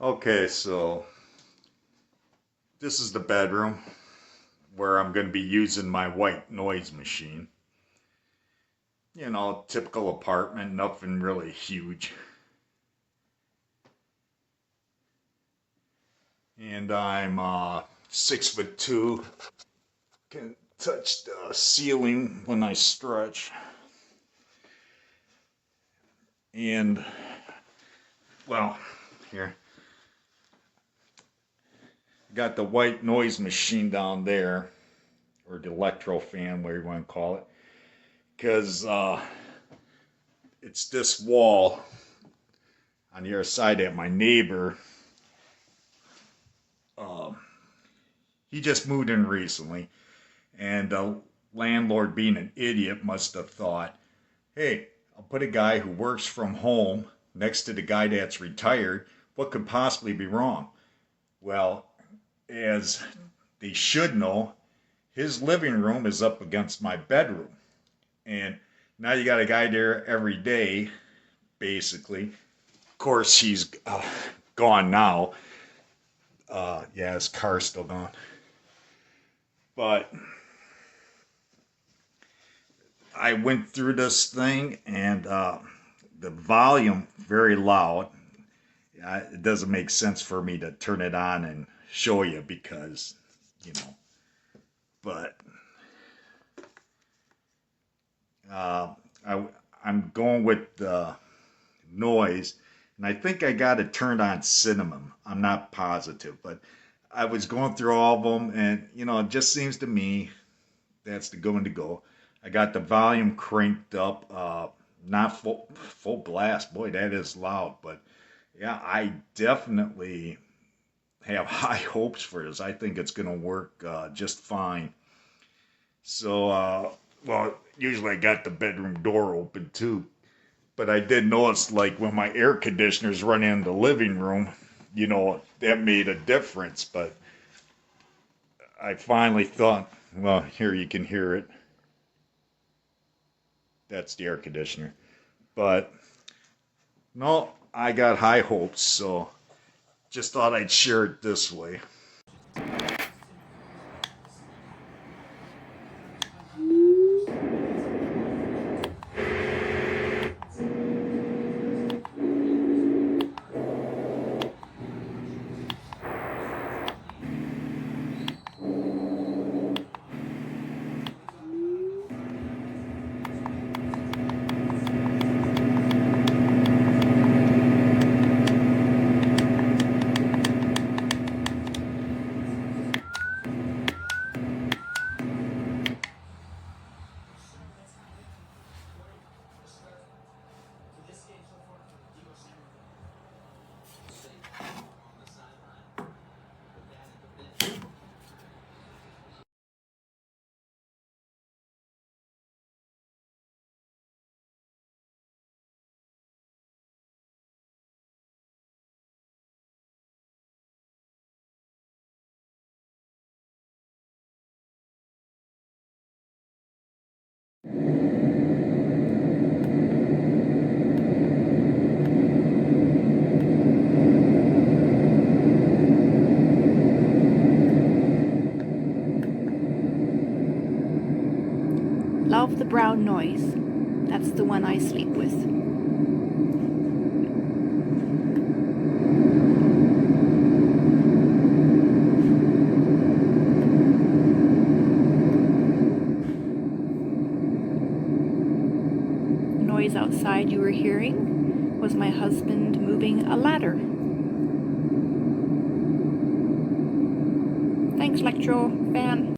Okay, so this is the bedroom where I'm going to be using my white noise machine. You know, typical apartment, nothing really huge. And I'm 6'2". Can touch the ceiling when I stretch. And, well, here. Got the white noise machine down there, or the LectroFan, whatever you want to call it, because it's this wall on the other side that my neighbor, he just moved in recently, and the landlord, being an idiot, must have thought, hey, I'll put a guy who works from home next to the guy that's retired. What could possibly be wrong? Well, as they should know, his living room is up against my bedroom. And now you got a guy there every day, basically. Of course, he's gone now. Yeah, his car's still gone. But I went through this thing, and the volume very loud. It doesn't make sense for me to turn it on and show you because, you know, but I'm going with the noise, and I think I got it turned on cinnamon. I'm not positive, but I was going through all of them, and, you know, it just seems to me that's the going to go. I got the volume cranked up, not full blast. Boy, that is loud, but yeah, I definitely have high hopes for this. I think it's going to work just fine. So, well, usually I got the bedroom door open too, but I did notice, like, when my air conditioner's running in the living room, you know, that made a difference. But I finally thought, well, here you can hear it. That's the air conditioner. But no, I got high hopes, so just thought I'd share it this way. Love the brown noise. That's the one I sleep with. The noise outside you were hearing was my husband moving a ladder. Thanks, LectroFan.